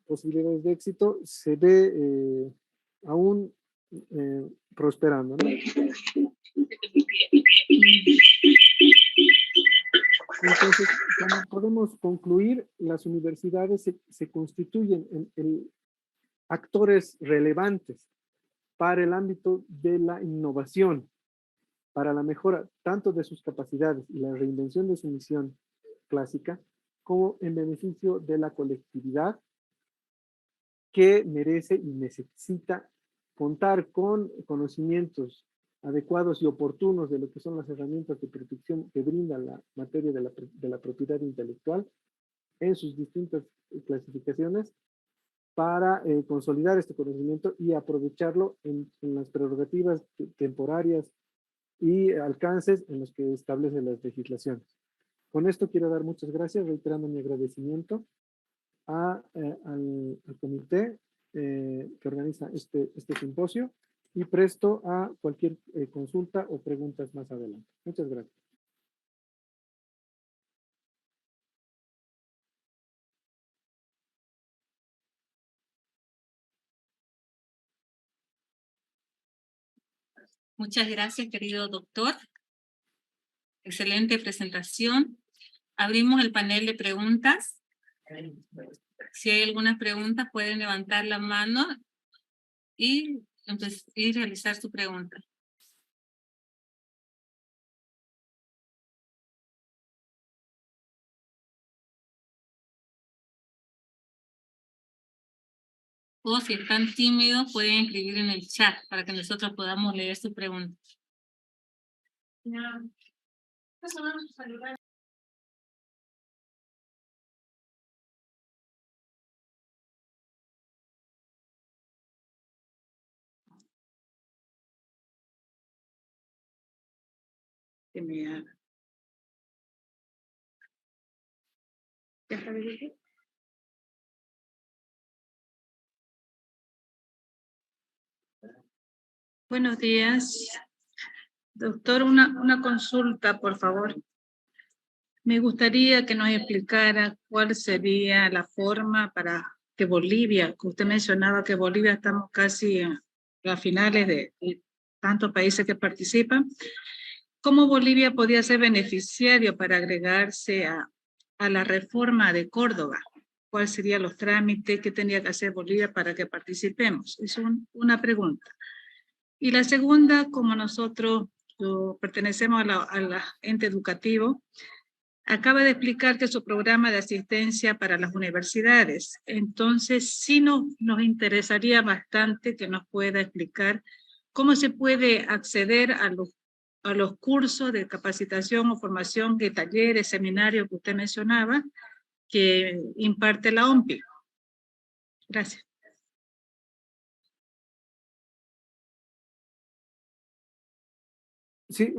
posibilidades de éxito, se ve aún prosperando, ¿no? Entonces, como podemos concluir, las universidades se constituyen en actores relevantes para el ámbito de la innovación, para la mejora tanto de sus capacidades y la reinvención de su misión clásica, como en beneficio de la colectividad que merece y necesita contar con conocimientos adecuados y oportunos de lo que son las herramientas de protección que brinda la materia de la propiedad intelectual en sus distintas clasificaciones para consolidar este conocimiento y aprovecharlo en las prerrogativas temporarias y alcances en los que establecen las legislaciones. Con esto quiero dar muchas gracias, reiterando mi agradecimiento al comité que organiza este simposio y presto a cualquier consulta o preguntas más adelante. Muchas gracias. Muchas gracias, querido doctor. Excelente presentación. Abrimos el panel de preguntas. Si hay algunas preguntas, pueden levantar la mano y realizar su pregunta. O si están tímidos, pueden escribir en el chat para que nosotros podamos leer su pregunta. Que me haga. ¿Ya está bien? Buenos días. Doctor, una consulta, por favor. Me gustaría que nos explicara cuál sería la forma para que Bolivia, que usted mencionaba que Bolivia estamos casi a finales de tantos países que participan, ¿cómo Bolivia podía ser beneficiario para agregarse a la reforma de Córdoba? ¿Cuáles serían los trámites que tendría que hacer Bolivia para que participemos? Es una pregunta. Y la segunda, como nosotros pertenecemos a la ente educativo, acaba de explicar que su programa de asistencia para las universidades. Entonces, sí nos interesaría bastante que nos pueda explicar cómo se puede acceder a los cursos de capacitación o formación de talleres, seminarios que usted mencionaba, que imparte la OMPI. Gracias. Sí,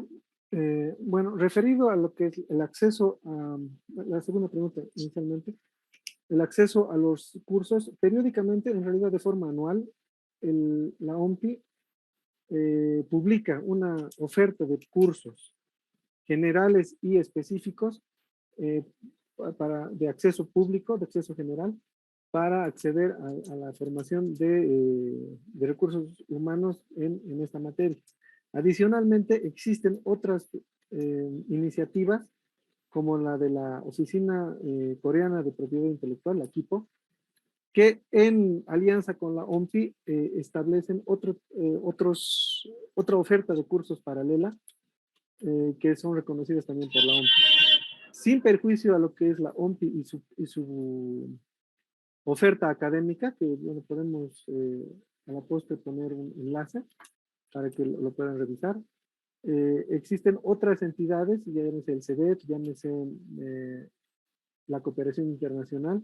bueno, referido a lo que es el acceso a la segunda pregunta inicialmente, el acceso a los cursos, periódicamente, en realidad de forma anual, la OMPI publica una oferta de cursos generales y específicos de acceso público, de acceso general, para acceder a la formación de recursos humanos en esta materia. Adicionalmente, existen otras iniciativas como la de la Oficina Coreana de Propiedad Intelectual, la KIPO, que en alianza con la OMPI establecen otra oferta de cursos paralela que son reconocidas también por la OMPI. Sin perjuicio a lo que es la OMPI y su oferta académica, que bueno, podemos a la postre poner un enlace para que lo puedan revisar. Existen otras entidades, llámese el CEDET, llámese la cooperación internacional,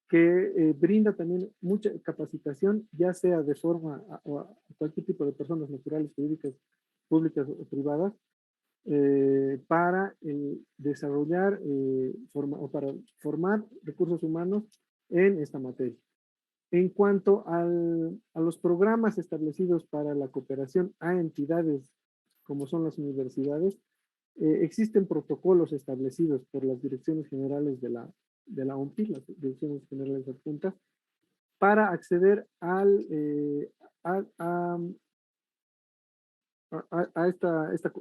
que brinda también mucha capacitación, ya sea de forma a cualquier tipo de personas naturales, jurídicas, públicas o privadas, para desarrollar o para formar recursos humanos en esta materia. En cuanto a los programas establecidos para la cooperación a entidades como son las universidades, existen protocolos establecidos por las direcciones generales de la OMPI, las direcciones generales adjuntas, para acceder a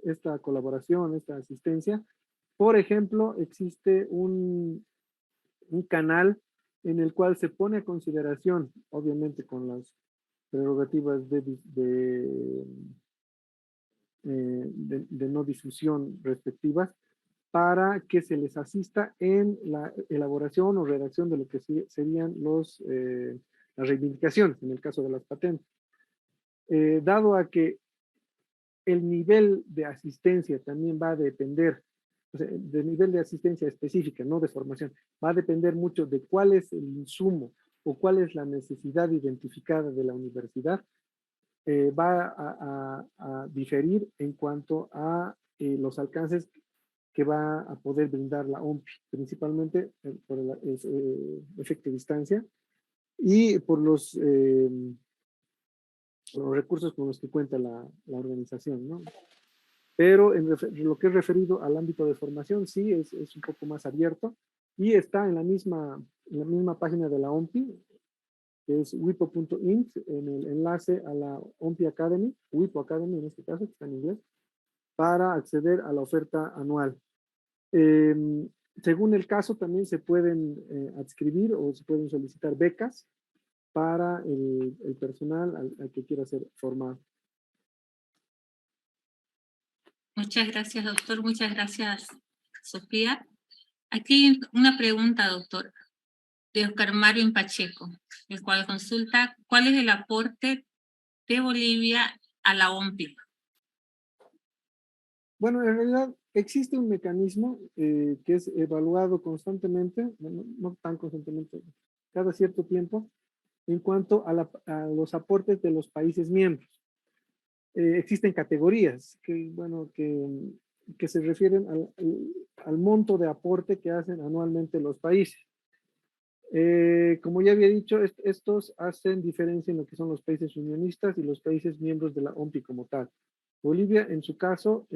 esta colaboración, esta asistencia. Por ejemplo, existe un canal en el cual se pone a consideración, obviamente con las prerrogativas de no difusión respectivas, para que se les asista en la elaboración o redacción de lo que serían las reivindicaciones, en el caso de las patentes. Dado a que el nivel de asistencia también va a depender, o sea, del nivel de asistencia específica, no de formación, va a depender mucho de cuál es el insumo o cuál es la necesidad identificada de la universidad, va a diferir en cuanto a los alcances que va a poder brindar la OMPI, principalmente por el efecto de distancia y por los recursos con los que cuenta la organización, ¿no? Pero en lo que es referido al ámbito de formación, sí, es un poco más abierto y está en la misma página de la OMPI, que es wipo.int, en el enlace a la OMPI Academy, WIPO Academy en este caso, que está en inglés, para acceder a la oferta anual. Según el caso, también se pueden adscribir o se pueden solicitar becas para el personal al que quiera ser formado. Muchas gracias, doctor. Muchas gracias, Sofía. Aquí una pregunta, doctor, de Oscar Mario Pacheco, el cual consulta cuál es el aporte de Bolivia a la OMPI. Bueno, en realidad existe un mecanismo que es evaluado constantemente, no tan constantemente, cada cierto tiempo, en cuanto a los aportes de los países miembros. Existen categorías que se refieren al monto de aporte que hacen anualmente los países. Como ya había dicho, estos hacen diferencia en lo que son los países unionistas y los países miembros de la OMPI como tal. Bolivia, en su caso,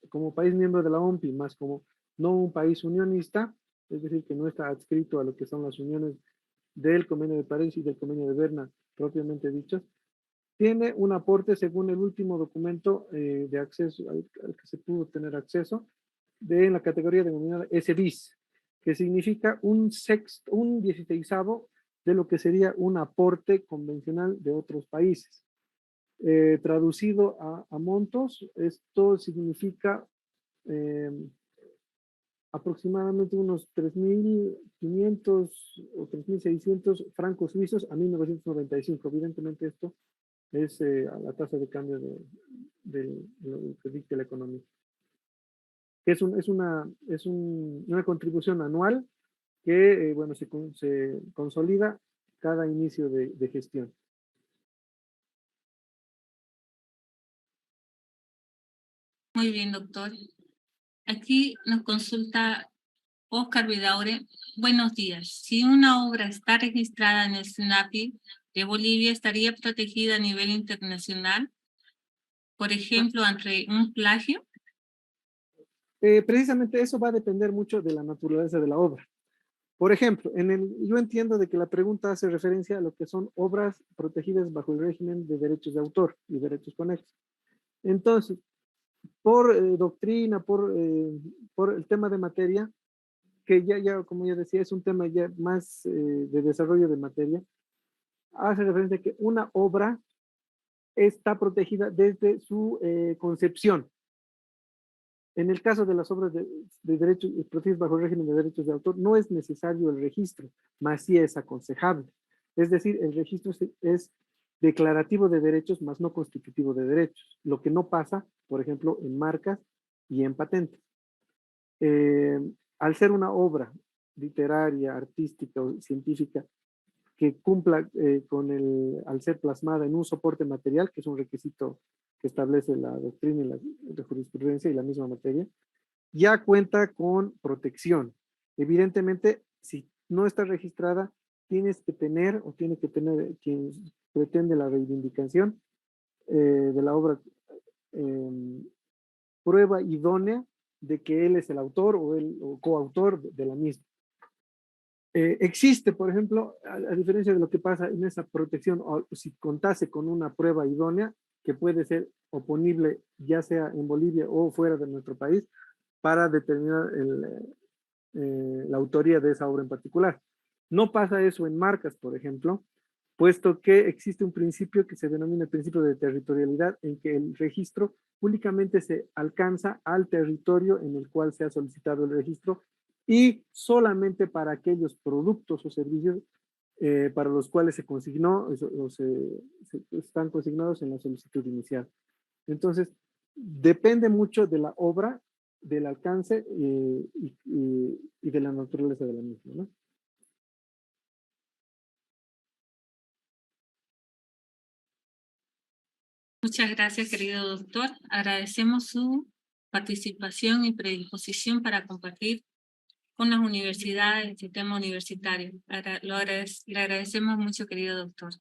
como país miembro de la OMPI, más como no un país unionista, es decir, que no está adscrito a lo que son las uniones del Convenio de París y del Convenio de Berna propiamente dichos, tiene un aporte según el último documento de acceso al que se pudo tener acceso de la categoría denominada S-bis, que significa un 16avo de lo que sería un aporte convencional de otros países. Traducido a montos, esto significa aproximadamente unos 3.500 o 3.600 francos suizos a 1995. Evidentemente esto es a la tasa de cambio de lo que dicta la economía. Es una contribución anual que bueno, se consolida cada inicio de gestión. Muy bien, doctor. Aquí nos consulta Oscar Vidaure. Buenos días. Si una obra está registrada en el SNAPI de Bolivia, ¿estaría protegida a nivel internacional? Por ejemplo, ante un plagio. Precisamente eso va a depender mucho de la naturaleza de la obra. Por ejemplo, yo entiendo de que la pregunta hace referencia a lo que son obras protegidas bajo el régimen de derechos de autor y derechos conexos. Entonces, por doctrina, por el tema de materia, que ya, como ya decía, es un tema ya más de desarrollo de materia, hace referencia a que una obra está protegida desde su concepción. En el caso de las obras de derechos protegidas bajo el régimen de derechos de autor, no es necesario el registro, más sí es aconsejable. Es decir, el registro es declarativo de derechos, más no constitutivo de derechos, lo que no pasa, por ejemplo, en marcas y en patentes. Al ser una obra literaria, artística o científica que cumpla al ser plasmada en un soporte material, que es un requisito que establece la doctrina y la jurisprudencia y la misma materia, ya cuenta con protección. Evidentemente, si no está registrada, tienes que tener o tiene que tener quien pretende la reivindicación de la obra prueba idónea de que él es el autor o coautor de la misma. Existe, por ejemplo, a diferencia de lo que pasa en esa protección, o si contase con una prueba idónea que puede ser oponible ya sea en Bolivia o fuera de nuestro país para determinar la autoría de esa obra en particular. No pasa eso en marcas, por ejemplo, puesto que existe un principio que se denomina el principio de territorialidad, en que el registro únicamente se alcanza al territorio en el cual se ha solicitado el registro y solamente para aquellos productos o servicios para los cuales se consignó o están consignados en la solicitud inicial. Entonces, depende mucho de la obra, del alcance y de la naturaleza de la misma, ¿no? Muchas gracias, querido doctor. Agradecemos su participación y predisposición para compartir con las universidades, el sistema universitario. Le agradecemos mucho, querido doctor.